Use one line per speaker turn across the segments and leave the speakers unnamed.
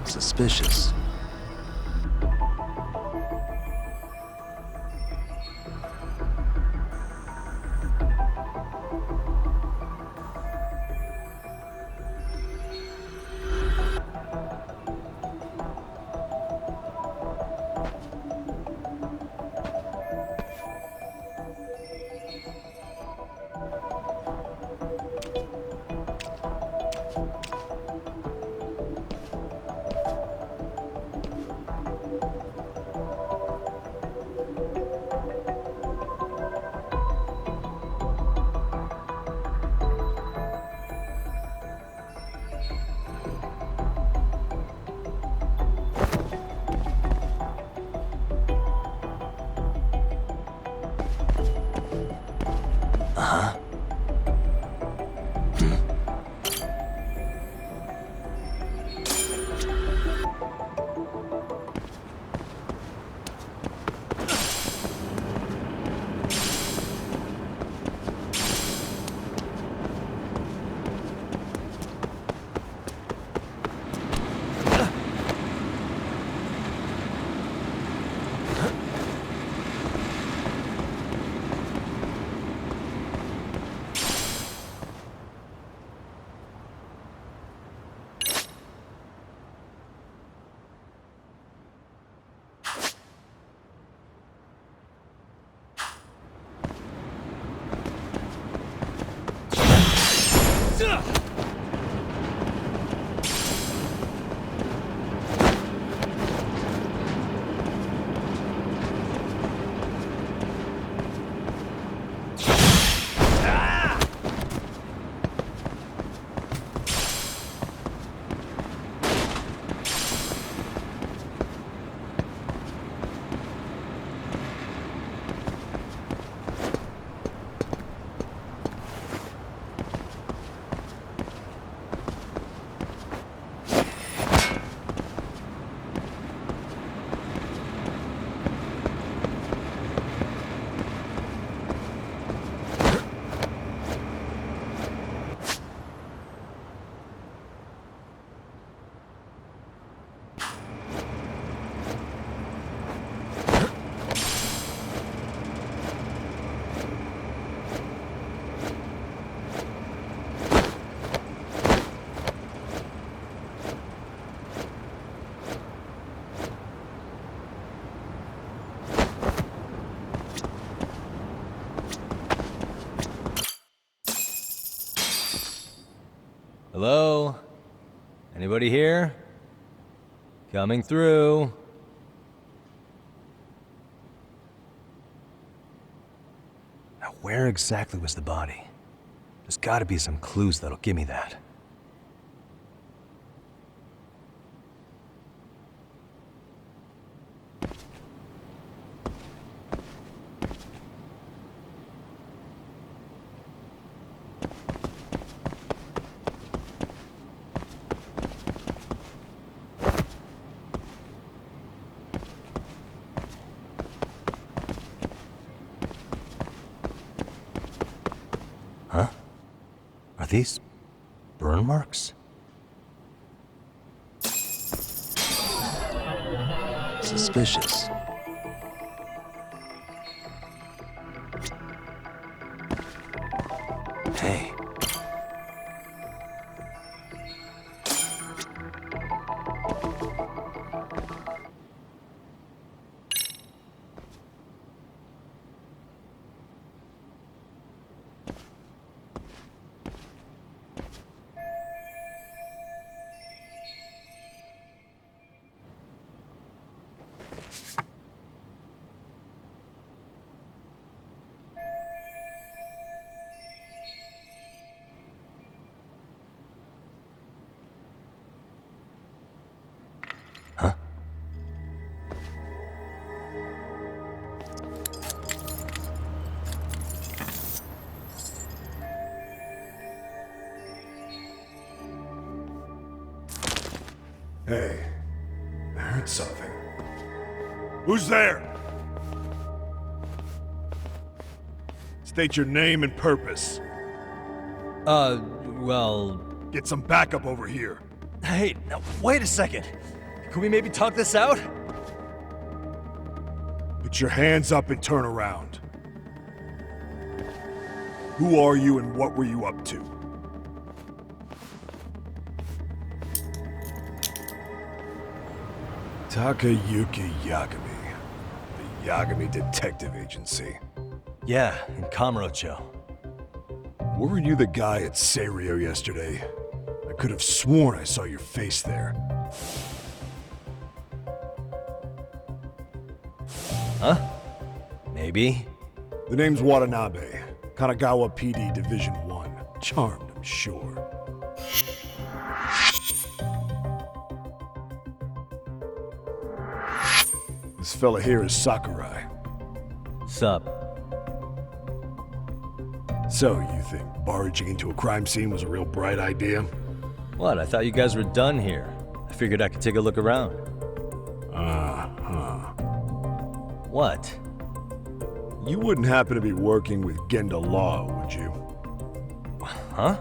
Suspicious.
Hello? Anybody here? Coming through.
Now, where exactly was the body? There's gotta be some clues that'll give me that. Huh? Are these burn marks? Suspicious. Hey. Huh?
Hey, I heard something. Who's there? State your name and purpose.
Well...
Get some backup over here.
Hey, now wait a second.
Can we maybe talk this out?
Put your hands up and turn around. Who are you and what were you up to? Takayuki Yagami. The Yagami Detective Agency.
Yeah, in Kamurocho.
Weren't you the guy at Seirio yesterday? I could have sworn I saw your face there.
Huh? Maybe.
The name's Watanabe. Kanagawa PD Division 1. Charmed, I'm sure. This fella here is Sakurai.
Sup?
So, you think barging into a crime scene was a real bright idea?
What? I thought you guys were done here. I figured I could take a look around.
Uh-huh.
What?
You wouldn't happen to be working with Genda Law, would you?
Huh?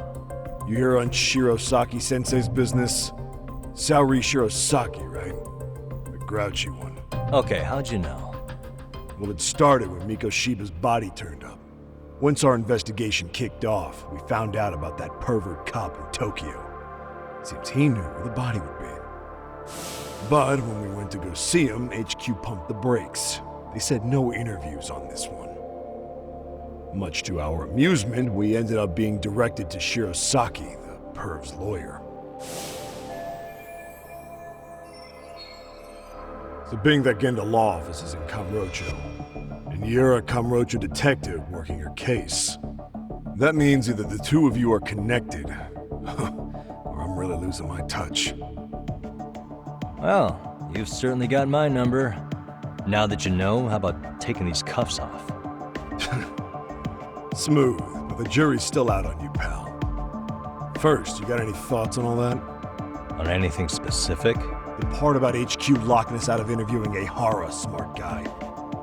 You hear on Shirosaki-sensei's business? Saori Shirosaki, right? The grouchy one.
Okay, how'd you know?
Well, it started when Mikoshiba's body turned up. Once our investigation kicked off, we found out about that pervert cop in Tokyo. Seems he knew where the body would be. But when we went to go see him, HQ pumped the brakes. They said no interviews on this one. Much to our amusement, we ended up being directed to Shirosaki, the perv's lawyer. So being that Genda Law office is in Kamurocho, and you're a Kamurocho detective working your case, that means either the two of you are connected, or I'm really losing my touch.
Well, you've certainly got my number. Now that you know, how about taking these cuffs off?
Smooth, but the jury's still out on you, pal. First, you got any thoughts on all that?
On anything specific?
The part about HQ locking us out of interviewing a Hara, smart guy.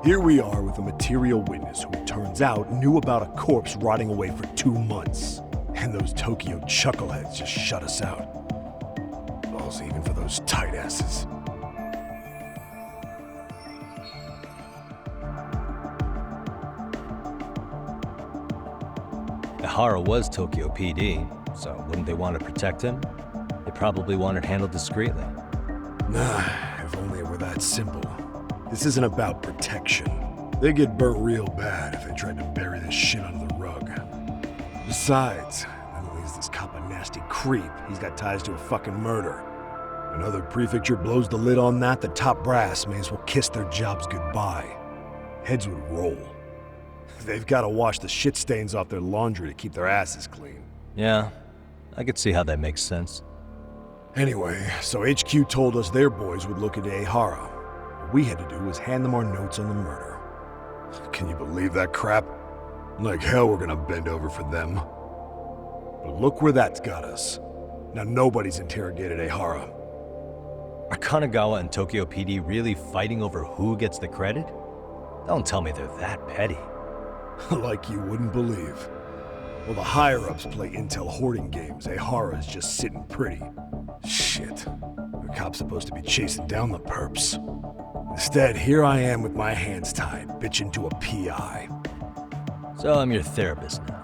Here we are with a material witness who, it turns out, knew about a corpse rotting away for 2 months. And those Tokyo chuckleheads just shut us out. Balls even for those tight asses.
Ihara was Tokyo PD, so wouldn't they want to protect him? They probably want it handled discreetly.
Nah, if only it were that simple. This isn't about protection. They get burnt real bad if they tried to bury this shit under the rug. Besides, not only is this cop a nasty creep, he's got ties to a fucking murder. Another prefecture blows the lid on that, the top brass may as well kiss their jobs goodbye. Heads would roll. They've got to wash the shit stains off their laundry to keep their asses clean.
Yeah, I could see how that makes sense.
Anyway, so HQ told us their boys would look into Ehara. What we had to do was hand them our notes on the murder. Can you believe that crap? Like hell we're gonna bend over for them. But look where that's got us. Now nobody's interrogated Ehara.
Are Kanagawa and Tokyo PD really fighting over who gets the credit? Don't tell me they're that petty.
Like you wouldn't believe. Well, the higher-ups play intel hoarding games. Ehara's just sitting pretty. Shit. The cop's supposed to be chasing down the perps. Instead, here I am with my hands tied, bitching to a PI.
So I'm your therapist now.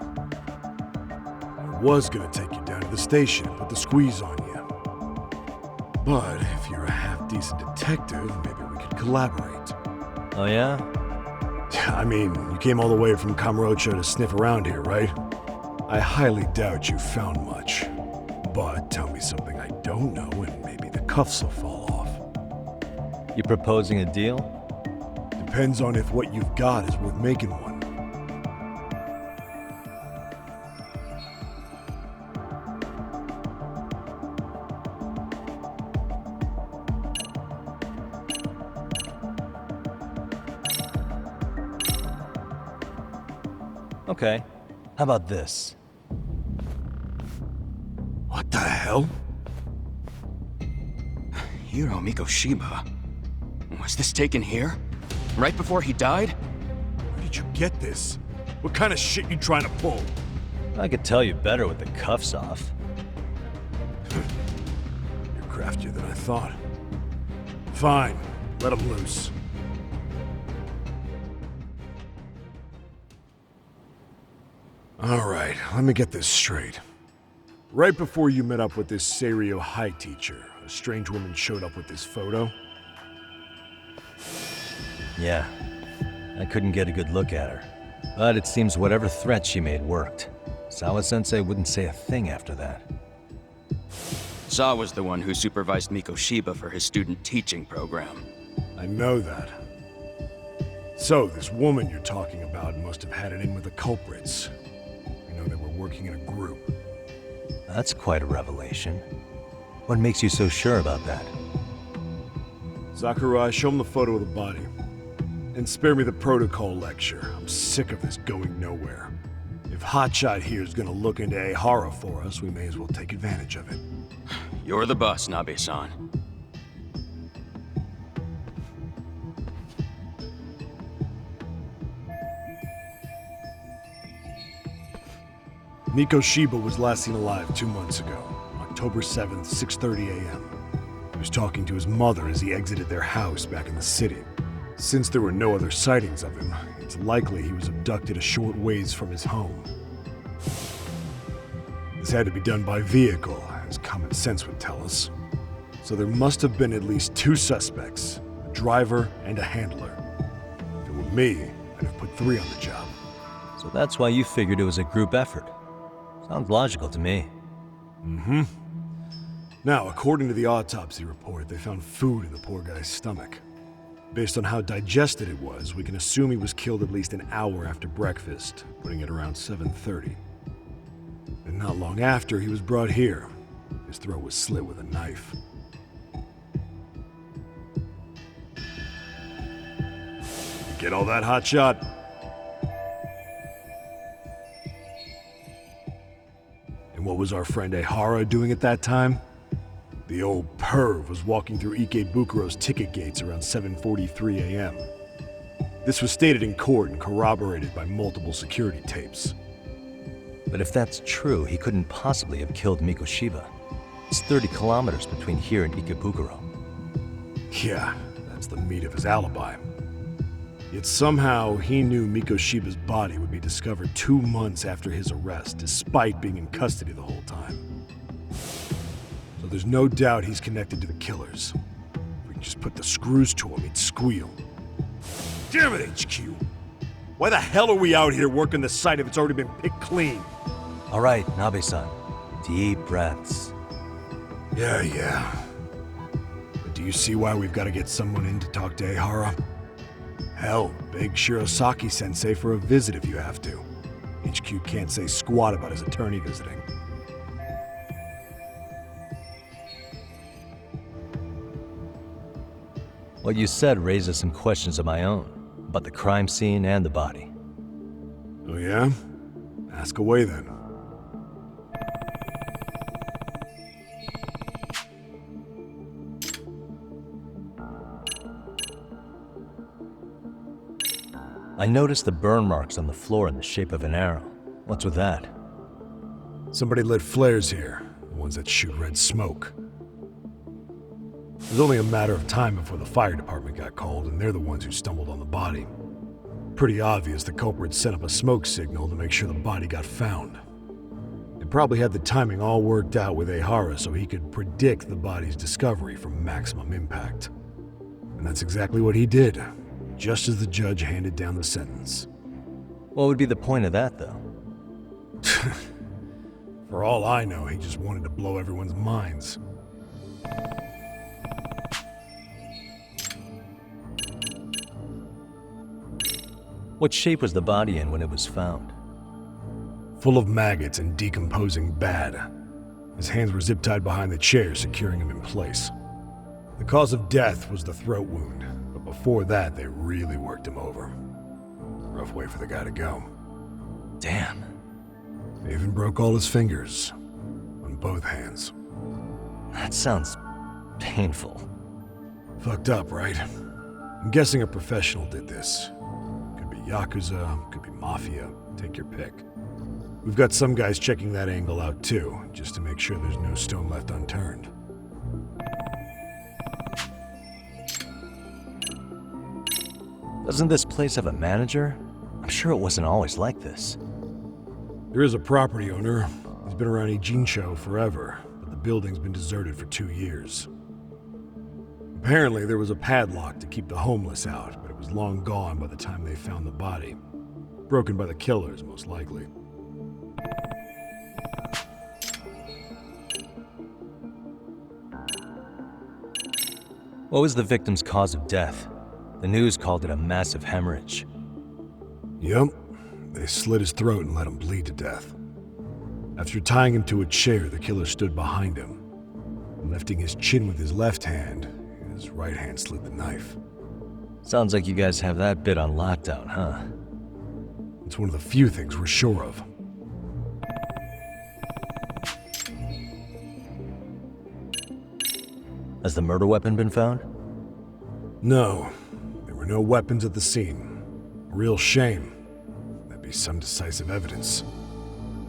I was gonna take you down to the station and put the squeeze on you. But if you're a half-decent detective, maybe we could collaborate.
Oh yeah?
I mean, you came all the way from Kamurocho to sniff around here, right? I highly doubt you found much. But tell me something I don't know and maybe the cuffs will fall off.
You proposing a deal?
Depends on if what you've got is worth making one.
Okay. How about this?
What the hell?
Hiro Mikoshiba? Was this taken here? Right before he died?
Where did you get this? What kind of shit you trying to pull?
I could tell you better with the cuffs off.
You're craftier than I thought. Fine. Let him loose. Alright, let me get this straight. Right before you met up with this Serio High teacher, a strange woman showed up with this photo?
Yeah. I couldn't get a good look at her. But it seems whatever threat she made worked. Sawa-sensei wouldn't say a thing after that.
Saw was the one who supervised Miko Shiba for his student teaching program.
I know that. So, this woman you're talking about must have had it in with the culprits. You know, they were working in a group.
That's quite a revelation. What makes you so sure about that?
Sakurai, show him the photo of the body. And spare me the protocol lecture. I'm sick of this going nowhere. If Hotshot here is gonna look into Ehara for us, we may as well take advantage of it.
You're the boss, Nabe-san.
Miko Shiba was last seen alive 2 months ago, October 7th, 6:30 a.m. He was talking to his mother as he exited their house back in the city. Since there were no other sightings of him, it's likely he was abducted a short ways from his home. This had to be done by vehicle, as common sense would tell us. So there must have been at least 2 suspects, a driver and a handler. If it were me, I'd have put 3 on the job.
So that's why you figured it was a group effort. Sounds logical to me.
Mm-hmm. Now, according to the autopsy report, they found food in the poor guy's stomach. Based on how digested it was, we can assume he was killed at least an hour after breakfast, putting it around 7:30. And not long after, he was brought here. His throat was slit with a knife. You get all that, Hotshot? And what was our friend Ehara doing at that time? The old perv was walking through Ikebukuro's ticket gates around 7:43 a.m. This was stated in court and corroborated by multiple security tapes.
But if that's true, he couldn't possibly have killed Miko Shiba. It's 30 kilometers between here and Ikebukuro.
Yeah, that's the meat of his alibi. Yet somehow he knew Miko Shiba's body would be discovered 2 months after his arrest, despite being in custody the whole time. So there's no doubt he's connected to the killers. If we can just put the screws to him, he'd squeal. Damn it, HQ! Why the hell are we out here working the site if it's already been picked clean?
All right, Nabe-san. Deep breaths.
Yeah. But do you see why we've got to get someone in to talk to Ehara? Hell, beg Shirosaki-sensei for a visit if you have to. HQ can't say squat about his attorney visiting.
What you said raises some questions of my own, about the crime scene and the body.
Oh yeah? Ask away then.
I noticed the burn marks on the floor in the shape of an arrow. What's with that?
Somebody lit flares here, the ones that shoot red smoke. It was only a matter of time before the fire department got called, and they're the ones who stumbled on the body. Pretty obvious the culprit set up a smoke signal to make sure the body got found. They probably had the timing all worked out with Ehara so he could predict the body's discovery from maximum impact. And that's exactly what he did, just as the judge handed down the sentence.
What would be the point of that, though?
For all I know, he just wanted to blow everyone's minds.
What shape was the body in when it was found?
Full of maggots and decomposing bad. His hands were zip-tied behind the chair, securing him in place. The cause of death was the throat wound, but before that, they really worked him over. Rough way for the guy to go.
Damn.
They even broke all his fingers. On both hands.
That sounds painful.
Fucked up, right? I'm guessing a professional did this. Could be Yakuza, could be Mafia, take your pick. We've got some guys checking that angle out too, just to make sure there's no stone left unturned.
Doesn't this place have a manager? I'm sure it wasn't always like this.
There is a property owner. He's been around Ijincho forever, but the building's been deserted for 2 years. Apparently, there was a padlock to keep the homeless out, but it was long gone by the time they found the body. Broken by the killers, most likely.
What was the victim's cause of death? The news called it a massive hemorrhage.
Yep. They slit his throat and let him bleed to death. After tying him to a chair, the killer stood behind him. Lifting his chin with his left hand, his right hand slid the knife.
Sounds like you guys have that bit on lockdown, huh?
It's one of the few things we're sure of.
Has the murder weapon been found?
No, there were no weapons at the scene. A real shame. That'd be some decisive evidence.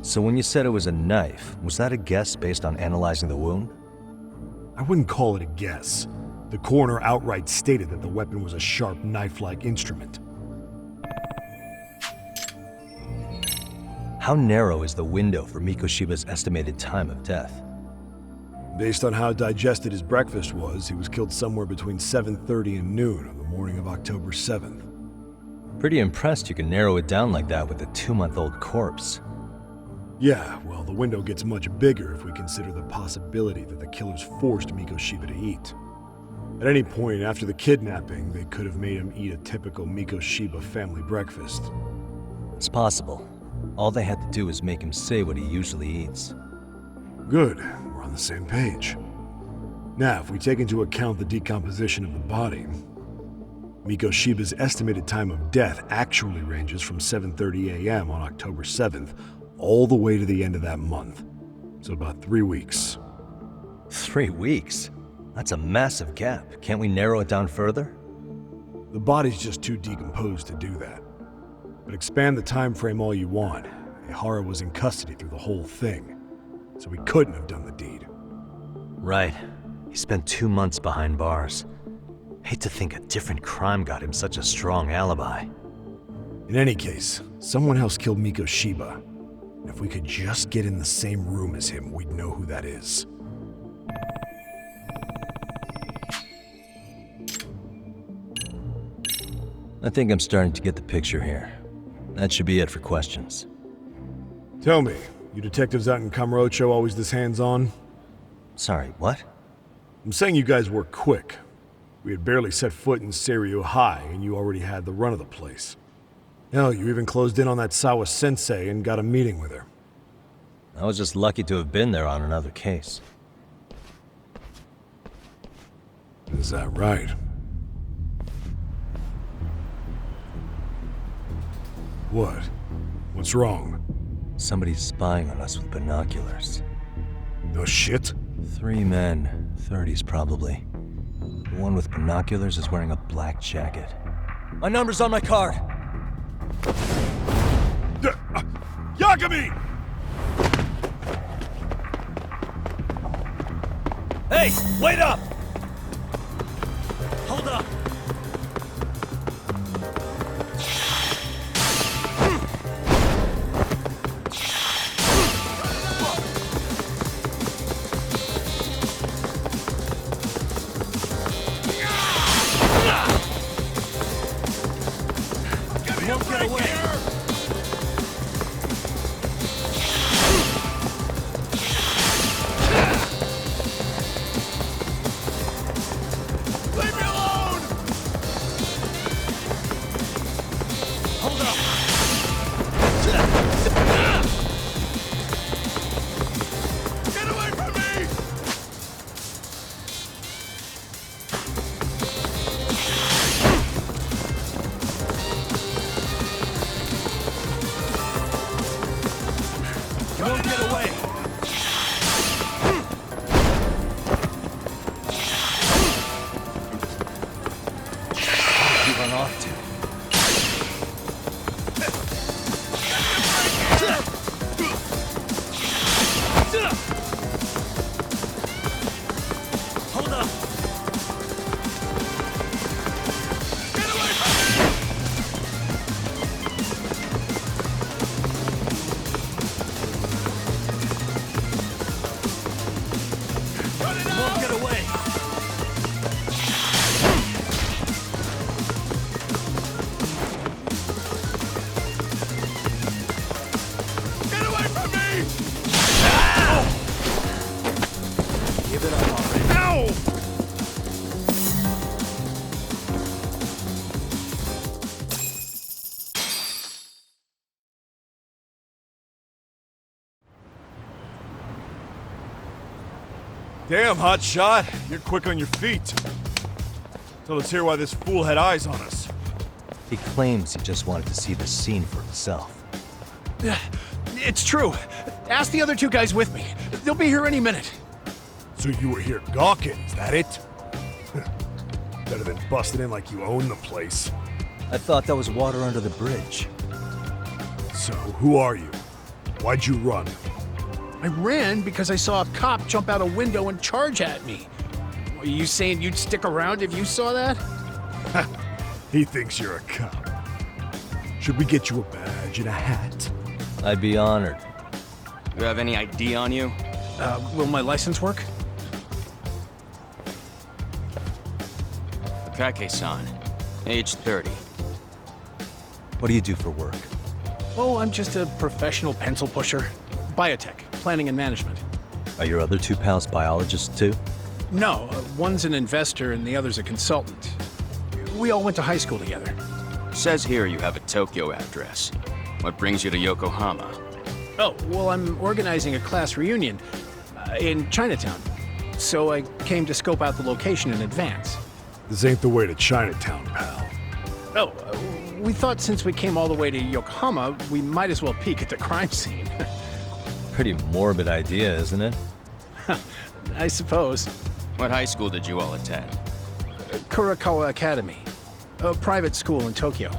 So when you said it was a knife, was that a guess based on analyzing the wound?
I wouldn't call it a guess. The coroner outright stated that the weapon was a sharp knife-like instrument.
How narrow is the window for Mikoshiba's estimated time of death?
Based on how digested his breakfast was, he was killed somewhere between 7:30 and noon on the morning of October 7th.
Pretty impressed you can narrow it down like that with a 2-month-old corpse.
Yeah, well, the window gets much bigger if we consider the possibility that the killers forced Mikoshiba to eat. At any point after the kidnapping, they could have made him eat a typical Mikoshiba family breakfast.
It's possible. All they had to do is make him say what he usually eats.
Good, we're on the same page. Now, if we take into account the decomposition of the body, Mikoshiba's estimated time of death actually ranges from 7:30 a.m. on October 7th all the way to the end of that month. So about 3 weeks.
3 weeks? That's a massive gap. Can't we narrow it down further?
The body's just too decomposed to do that. But expand the time frame all you want. Ihara was in custody through the whole thing, so he couldn't have done the deed.
Right. He spent 2 months behind bars. Hate to think a different crime got him such a strong alibi.
In any case, someone else killed Mikoshiba. And if we could just get in the same room as him, we'd know who that is.
I think I'm starting to get the picture here. That should be it for questions.
Tell me, you detectives out in Kamurocho always this hands-on?
Sorry, what?
I'm saying you guys work quick. We had barely set foot in Seiryu High, and you already had the run of the place. Hell, you even closed in on that Sawa sensei and got a meeting with her.
I was just lucky to have been there on another case.
Is that right? What? What's wrong?
Somebody's spying on us with binoculars.
No shit?
3 men, 30s probably. The one with binoculars is wearing a black jacket. My number's on my card!
Yagami!
Hey, wait up! Hold up! Don't get away!
Leave me alone! Damn, hot shot. You're quick on your feet. So let's hear why this fool had eyes on us.
He claims he just wanted to see the scene for himself.
It's true. Ask the other two guys with me. They'll be here any minute.
So you were here gawking, is that it? Better than busting in like you own the place.
I thought that was water under the bridge.
So, who are you? Why'd you run?
I ran because I saw a cop jump out a window and charge at me. Are you saying you'd stick around if you saw that?
He thinks you're a cop. Should we get you a badge and a hat?
I'd be honored.
You have any ID on you?
Will my license work?
Akake-san, age 30.
What do you do for work?
Oh, I'm just a professional pencil pusher. Biotech, planning and management.
Are your other two pals biologists too?
No, one's an investor and the other's a consultant. We all went to high school together.
Says here you have a Tokyo address. What brings you to Yokohama?
Oh, well, I'm organizing a class reunion in Chinatown. So I came to scope out the location in advance.
This ain't the way to Chinatown, pal.
Oh, we thought since we came all the way to Yokohama, we might as well peek at the crime scene.
Pretty morbid idea, isn't it?
I suppose.
What high school did you all attend?
Kurakawa Academy, a private school in Tokyo.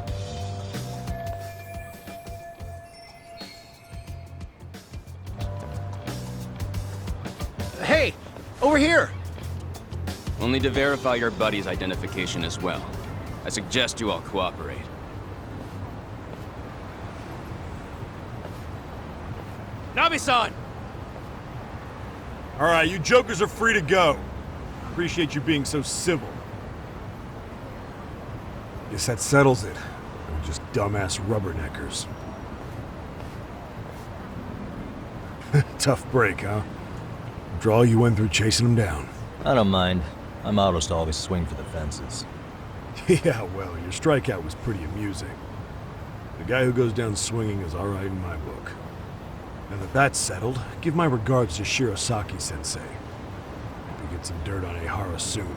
Hey, over here!
We'll need to verify your buddy's identification as well. I suggest you all cooperate. Nabi-san!
All right, you jokers are free to go. Appreciate you being so civil. Guess that settles it. We're just dumbass rubberneckers. Tough break, huh? After all you went through chasing them down.
I don't mind. My motto's to always swing for the fences.
Yeah, well, your strikeout was pretty amusing. The guy who goes down swinging is all right in my book. Now that that's settled, give my regards to Shirosaki-sensei. Hope we get some dirt on Ehara soon.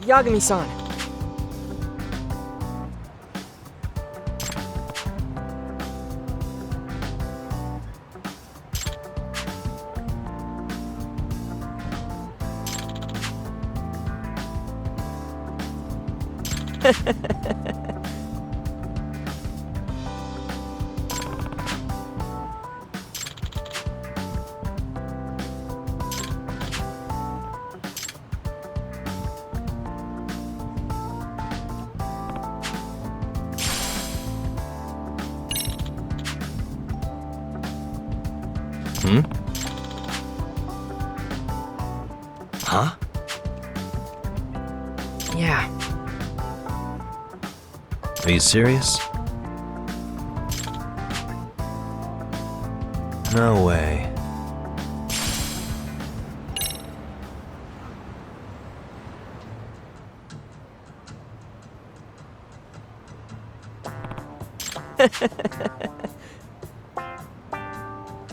Yagami-san.
Huh?
Yeah.
Are you serious? No way.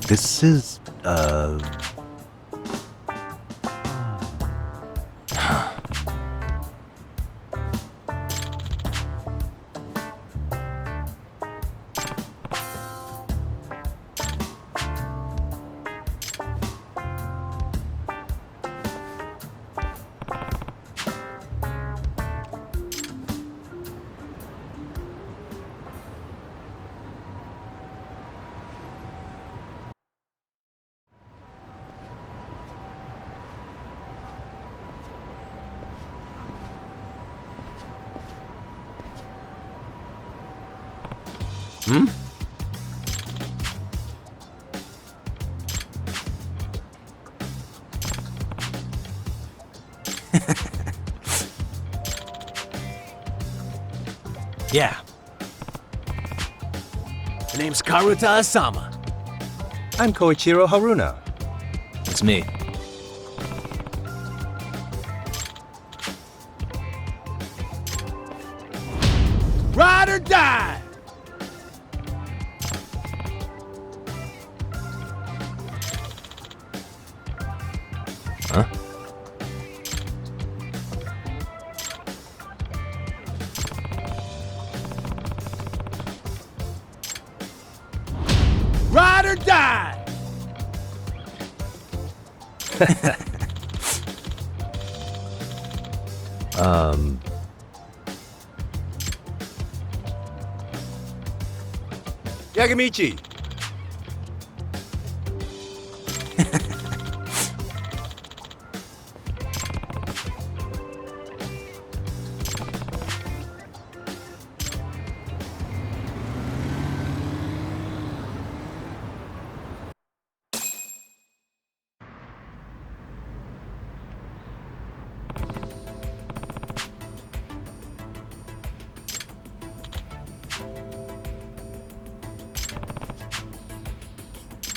This is,
Yeah. The name's Karuta Asama.
I'm Koichiro Haruna. It's me.
Ride or die!
Huh?
Ride or die!
Yagamichi!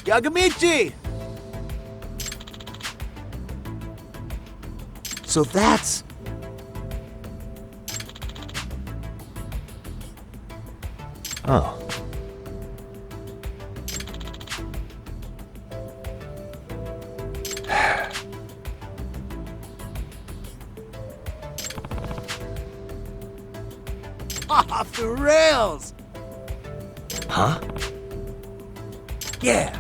Yagamichi! So that's...
Oh.
Off the rails!
Huh?
Yeah.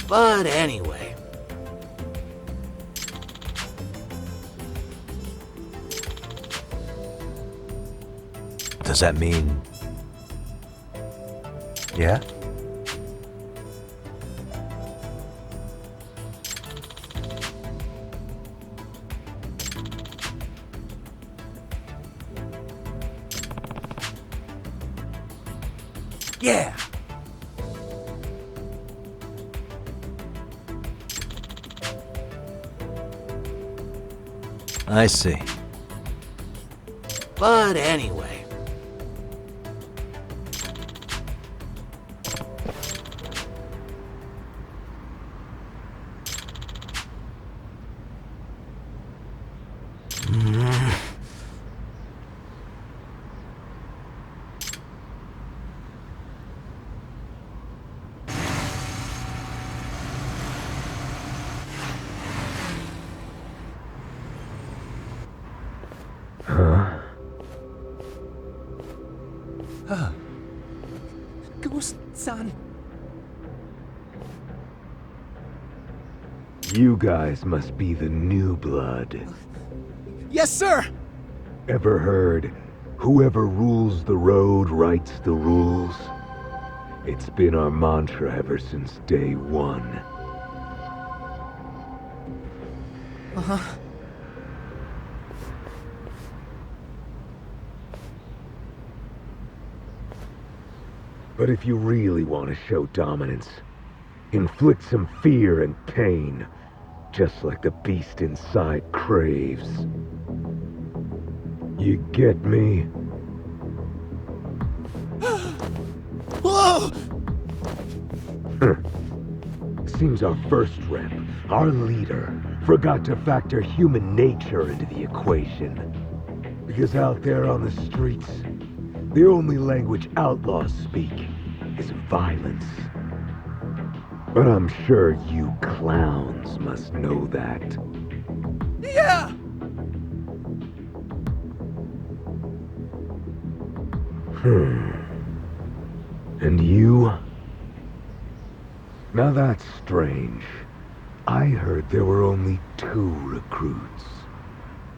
But anyway.
Does that mean... Yeah?
Yeah.
I see.
But anyway.
Ghost-san.
You guys must be the new blood.
Yes, sir!
Ever heard, whoever rules the road writes the rules? It's been our mantra ever since day one.
Uh-huh.
But if you really want to show dominance, inflict some fear and pain, just like the beast inside craves. You get me?
Whoa!
Seems our first rep, our leader, forgot to factor human nature into the equation. Because out there on the streets, the only language outlaws speak is violence. But I'm sure you clowns must know that.
Yeah!
And you? Now that's strange. I heard there were only 2 recruits.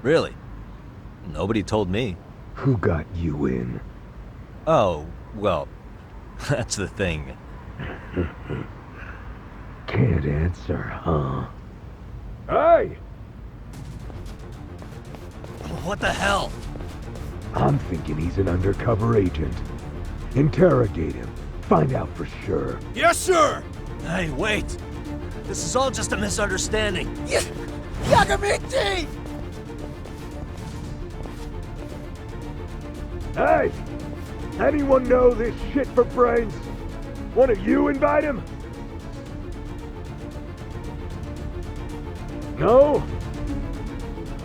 Really? Nobody told me.
Who got you in?
Oh, well, that's the thing.
Can't answer, huh? Hey!
What the hell?
I'm thinking he's an undercover agent. Interrogate him. Find out for sure.
Yes, sir! Hey, wait! This is all just a misunderstanding.
Hey! Anyone know this shit for brains? One of you invite him? No?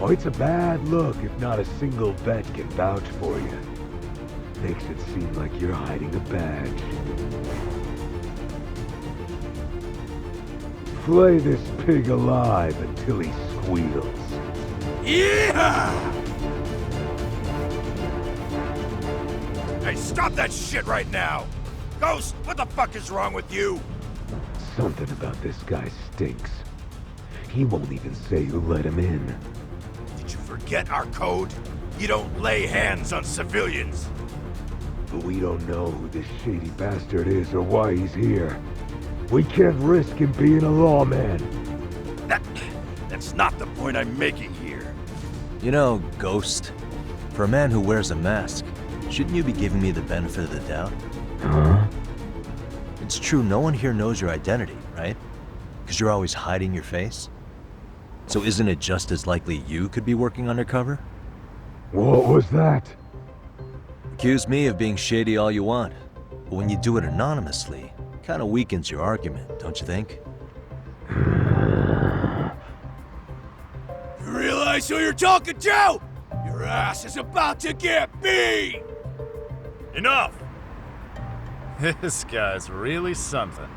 Oh, it's a bad look if not a single vet can vouch for you. Makes it seem like you're hiding a badge. Flay this pig alive until he squeals.
Yeah! Hey, stop that shit right now! Ghost, what the fuck is wrong with you?
Something about this guy stinks. He won't even say who let him in.
Did you forget our code? You don't lay hands on civilians.
But we don't know who this shady bastard is or why he's here. We can't risk him being a lawman.
That's not the point I'm making here.
You know, Ghost, for a man who wears a mask, shouldn't you be giving me the benefit of the doubt?
Huh?
It's true, no one here knows your identity, right? Because you're always hiding your face? So isn't it just as likely you could be working undercover?
What was that?
Accuse me of being shady all you want, but when you do it anonymously, it kind of weakens your argument, don't you think?
You realize who you're talking to? Your ass is about to get beat! Enough!
This guy's really something.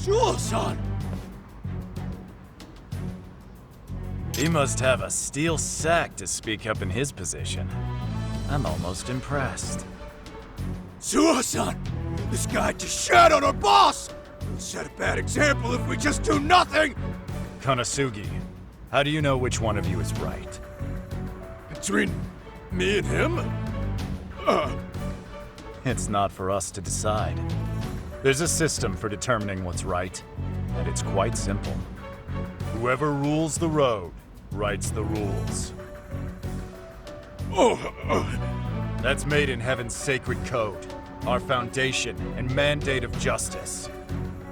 Sure-son!
He must have a steel sack to speak up in his position. I'm almost impressed.
Sure-son! This guy just shat on our boss! He'll set a bad example if we just do nothing!
Konosugi, how do you know which one of you is right?
Between me and him?
It's not for us to decide. There's a system for determining what's right, and it's quite simple. Whoever rules the road writes the rules. That's made in Heaven's sacred code, our foundation and mandate of justice.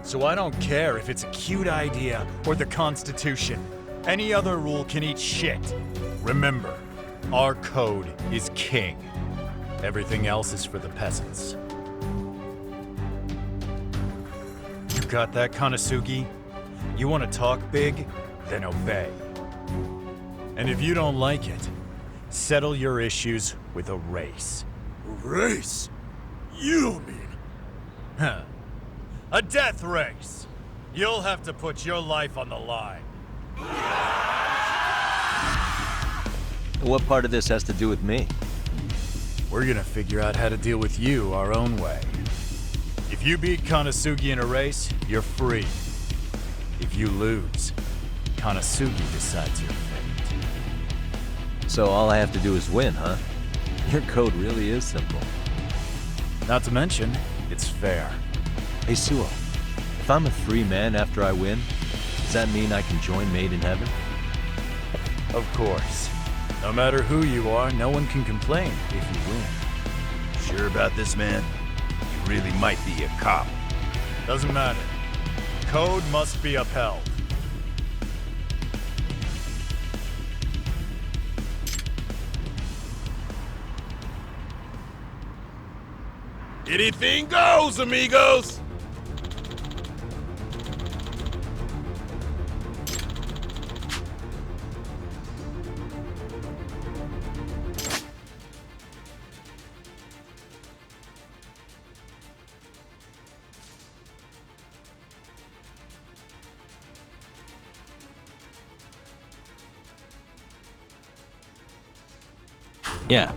So I don't care if it's a cute idea or the Constitution. Any other rule can eat shit. Remember, our code is king. Everything else is for the peasants. You got that, Konosugi? You want to talk big? Then obey. And if you don't like it, settle your issues with a race.
Race? You don't mean...
Huh. A death race. You'll have to put your life on the line.
What part of this has to do with me?
We're gonna figure out how to deal with you our own way. If you beat Konosugi in a race, you're free. If you lose, Konosugi decides your fate.
So all I have to do is win, huh? Your code really is simple.
Not to mention, it's fair.
Hey, Suo, if I'm a free man after I win, does that mean I can join Made in Heaven?
Of course. No matter who you are, no one can complain if you win.
Sure about this, man? You really might be a cop.
Doesn't matter. Code must be upheld.
Anything goes, amigos!
Yeah.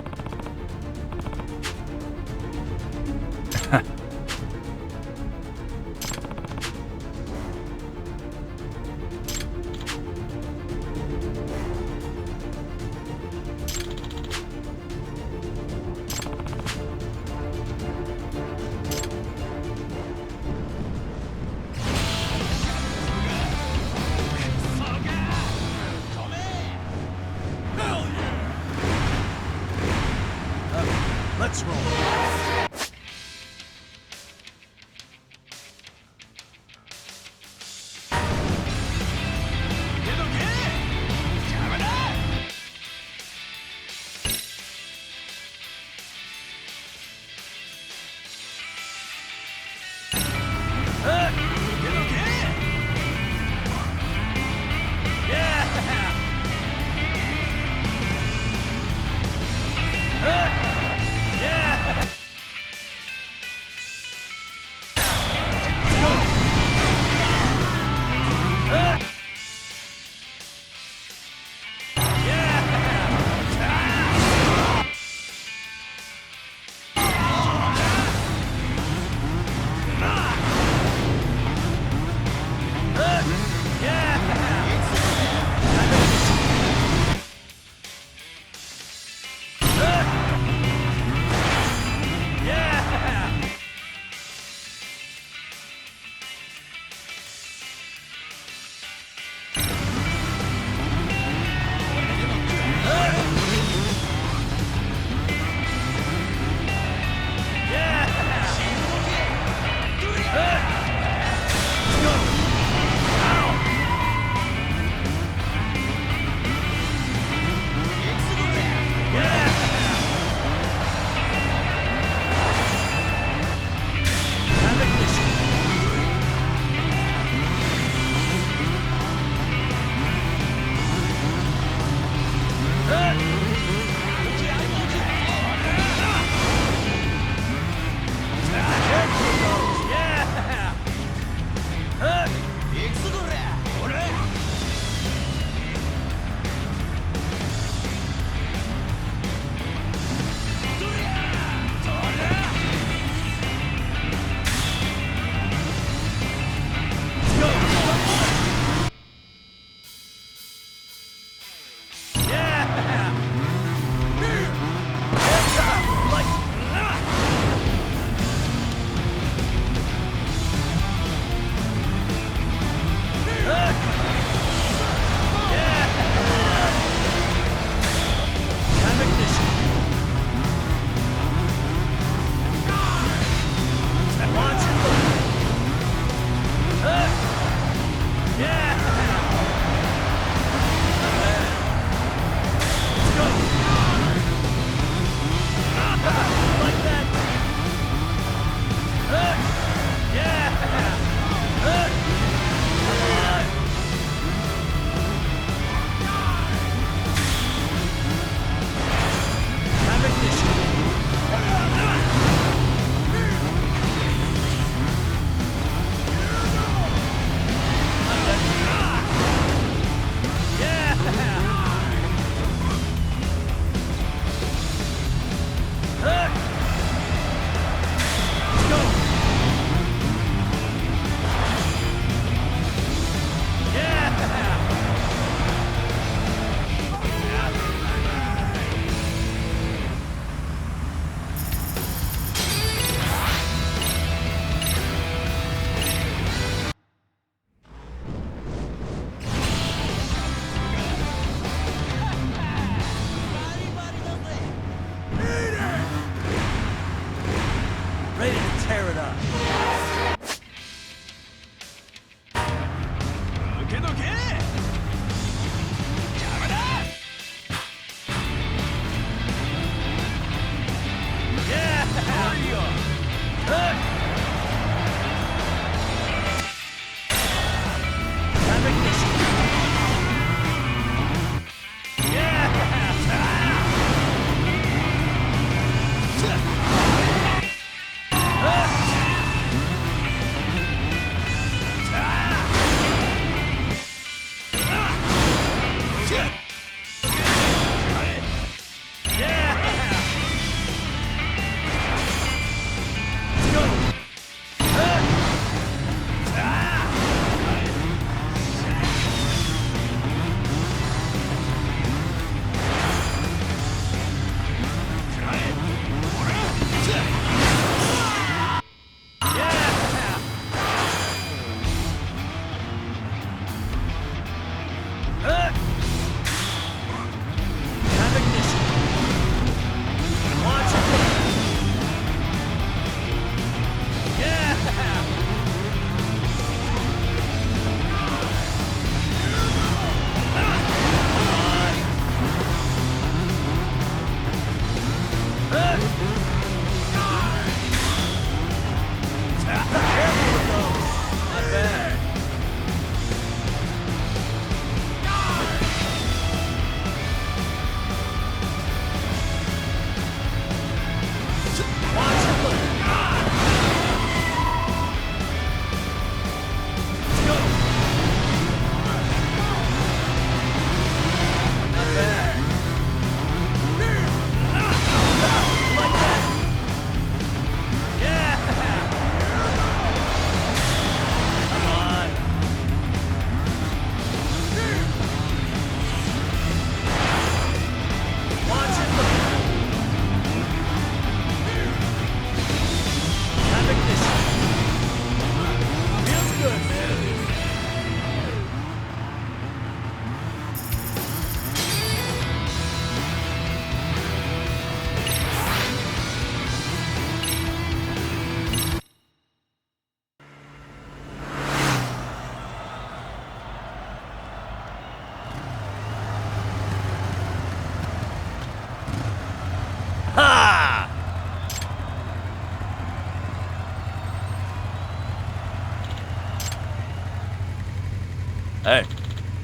Hey,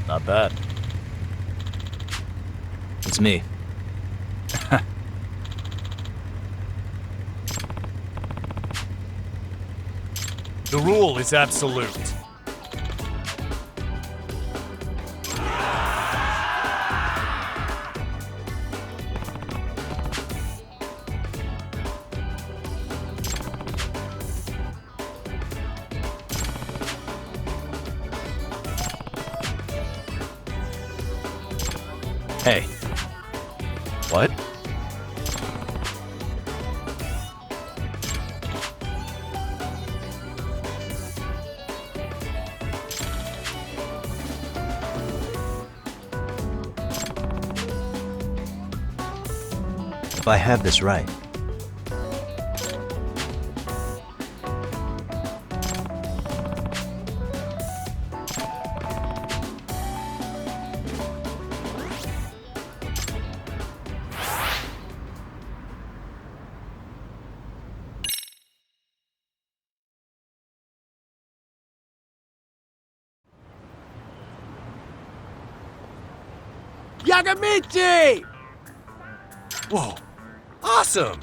not bad.
It's me.
The rule is absolute.
Hey.
What? If I have this right,
Yagamichi!
Whoa. Awesome!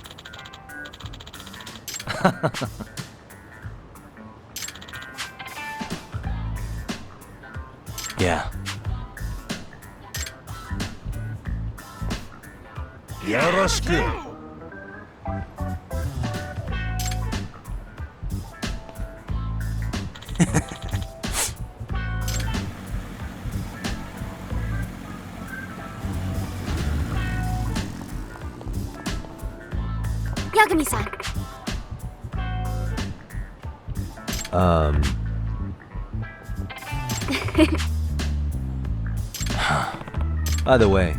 Yeah.
Yoroshiku!
Yagami-san.
By the way,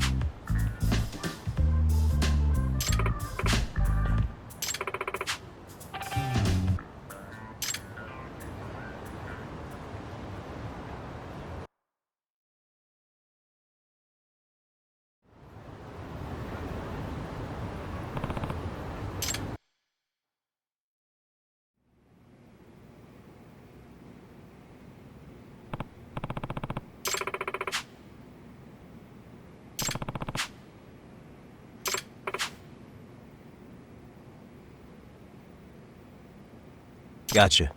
gotcha.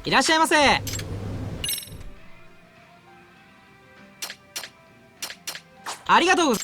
いらっしゃいませ。ありがとうございます。